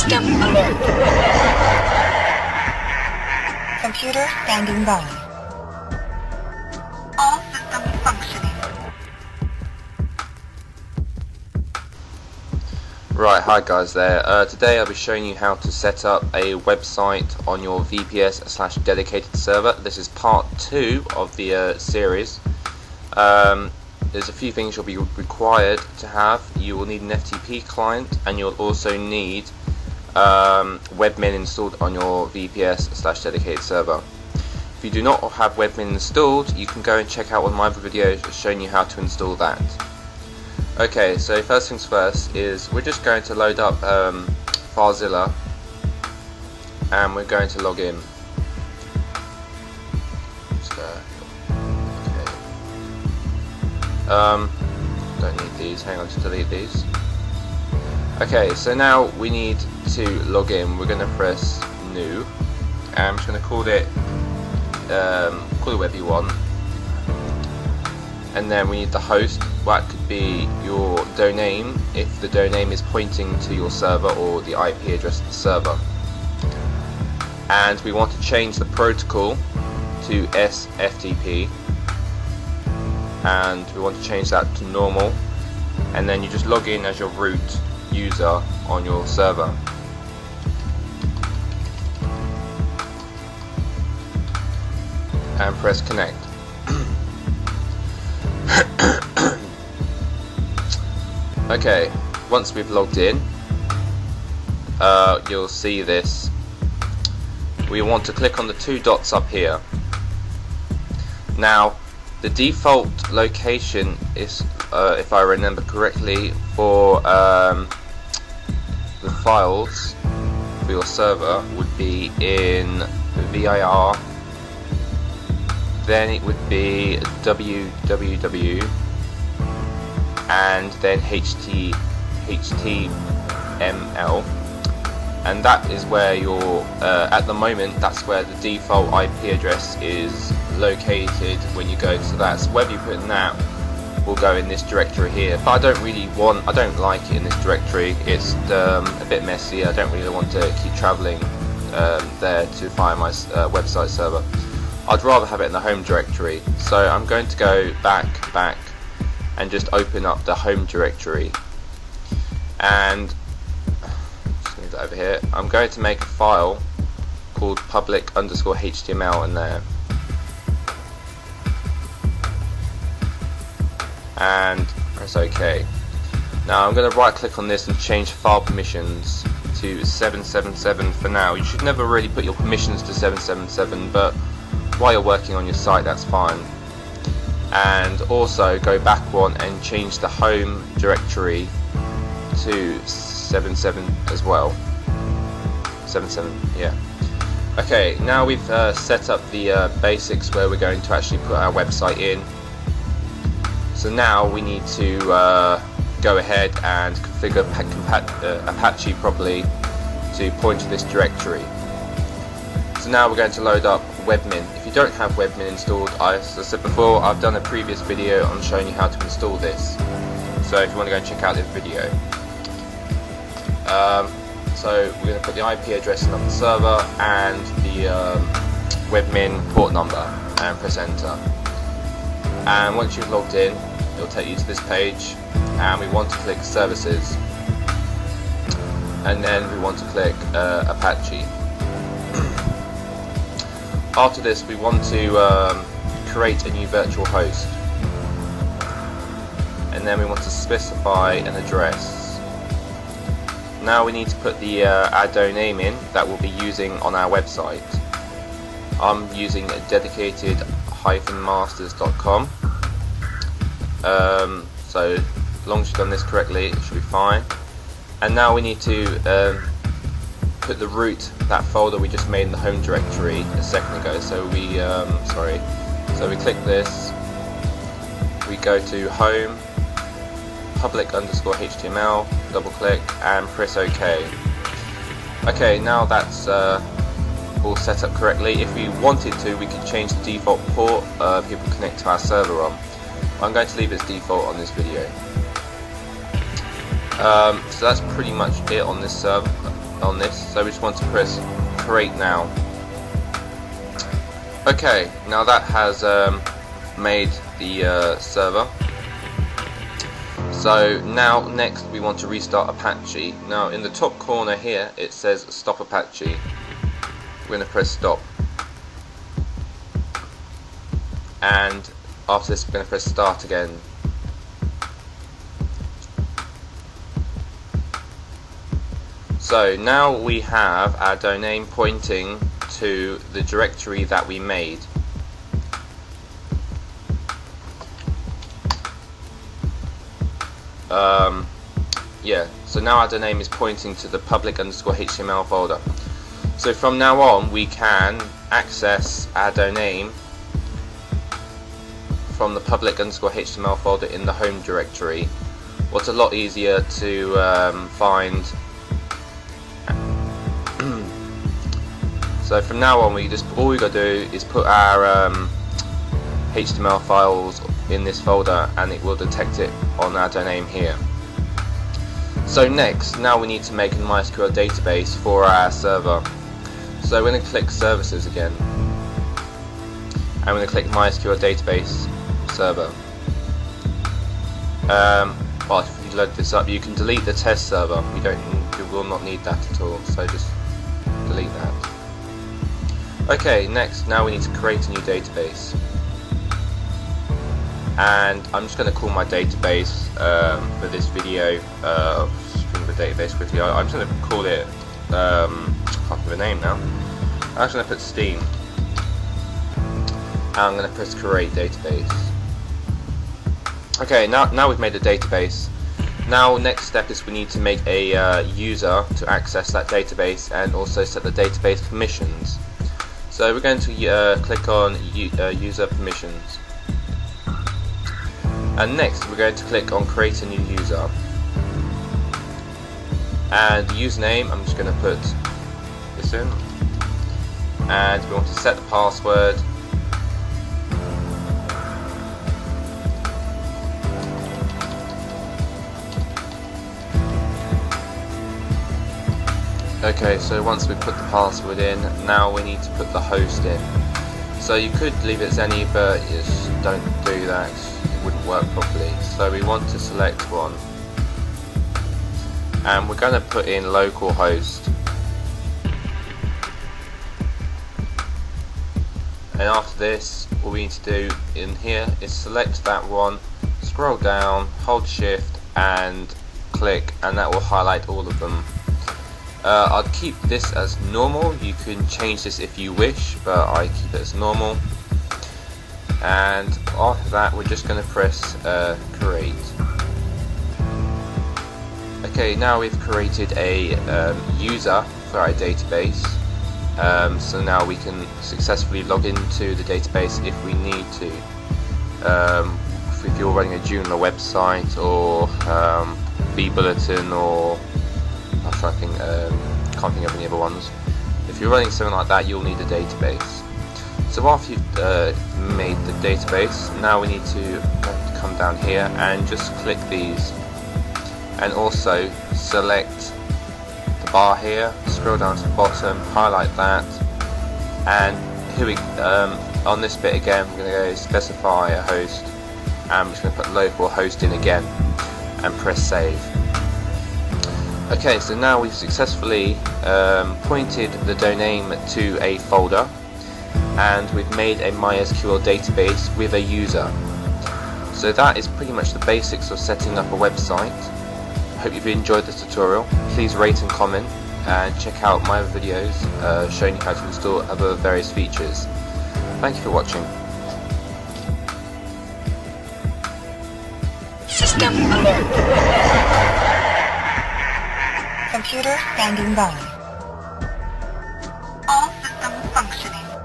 System alert. Computer standing by. All systems functioning. Right, hi guys there. Today I'll be showing you how to set up a website on your VPS/dedicated server. This is part 2 of the series. There's a few things you'll be required to have. You will need an FTP client, and you'll also need webmin installed on your VPS/dedicated server. If you do not have webmin installed, you can go and check out one of my other videos showing you how to install that. Okay, so first things first is we're just going to load up FileZilla, and we're going to log in. Don't need these, hang on to delete these. Okay, so now we need to log in. We're going to press new, and I'm just going to call it whatever you want, and then we need the host. Well, that could be your domain if the domain is pointing to your server, or the IP address of the server. And we want to change the protocol to SFTP, and we want to change that to normal, and then you just log in as your root user on your server. And press connect. Okay, once we've logged in, you'll see this. We want to click on the 2 dots up here. Now, the default location is, if I remember correctly, for the files for your server would be in VIR, then it would be www, and then HTML, and that is where your at the moment that's where the default IP address is located when you go to that. So whether you put in that will go in this directory here, but I don't like it in this directory. It's a bit messy. I don't really want to keep traveling there to find my website server. I'd rather have it in the home directory, so I'm going to go back and just open up the home directory, and just move that over here. I'm going to make a file called public_html in there, and press OK. Now I'm going to right click on this and change file permissions to 777 for now. You should never really put your permissions to 777, but while you're working on your site, that's fine. And also go back one and change the home directory to 77 as well. 77, yeah. Okay, now we've set up the basics where we're going to actually put our website in. So now we need to go ahead and configure Apache properly to point to this directory. So now we're going to load up webmin. If you don't have webmin installed, as I said before, I've done a previous video on showing you how to install this, so if you want to go and check out this video. So we're going to put the IP address of the server and the webmin port number, and press enter. And once you've logged in, it'll take you to this page, and we want to click services, and then we want to click Apache. After this, we want to create a new virtual host, and then we want to specify an address. Now we need to put the our domain in that we'll be using on our website. I'm using dedicated-masters.com, so as long as you've done this correctly, it should be fine. And now we need to put the root, that folder we just made in the home directory a second ago. So we so we click this, we go to home, public_html, double click and press OK. Okay, now that's all set up correctly. If we wanted to, we could change the default port people connect to our server on. I'm going to leave it as default on this video. So that's pretty much it on this server. on this, so we just want to press create now. Okay, now that has made the server. So now next we want to restart Apache. Now in the top corner here it says stop Apache. We're going to press stop, and after this we're going to press start again. So now we have our domain pointing to the directory that we made. Yeah, so now our domain is pointing to the public_HTML folder. So from now on we can access our domain from the public_HTML folder in the home directory. What's a lot easier to find. So from now on all we got to do is put our HTML files in this folder and it will detect it on our domain here. So next, now we need to make a MySQL database for our server. So we're going to click services again and we're going to click MySQL database server. Well, if you load this up you can delete the test server. You will not need that at all, so just delete that. Okay, next, now we need to create a new database, and I'm just going to call my database for this video, string the database quickly. I'm just going to call it, I can't give a name now. I'm just going to put Steam, and I'm going to press create database. Okay, now we've made a database. Now next step is we need to make a user to access that database and also set the database permissions. So we're going to click on user permissions, and next we're going to click on create a new user, and the username I'm just going to put this in, and we want to set the password. Okay, so once we put the password in, now we need to put the host in. So you could leave it as any, but just don't do that, it wouldn't work properly. So we want to select one, and we're going to put in localhost. And after this, all we need to do in here is select that one, scroll down, hold shift and click, and that will highlight all of them. I'd keep this as normal. You can change this if you wish, but I keep it as normal. And after that we're just going to press create. Okay, now we've created a user for our database, so now we can successfully log into the database if we need to. If you're running a Joomla website or B-Bulletin, or I'm trying to think, can't think of any other ones. If you're running something like that, you'll need a database. So after you've made the database, now we need to come down here and just click these, and also select the bar here, scroll down to the bottom, highlight that, and here we on this bit again we're going to go specify a host, and I'm just going to put local host in again and press save. Okay, so now we've successfully pointed the domain to a folder, and we've made a MySQL database with a user. So that is pretty much the basics of setting up a website. I hope you've enjoyed this tutorial. Please rate and comment, and check out my other videos showing you how to install other various features. Thank you for watching. System alert. Computer standing by.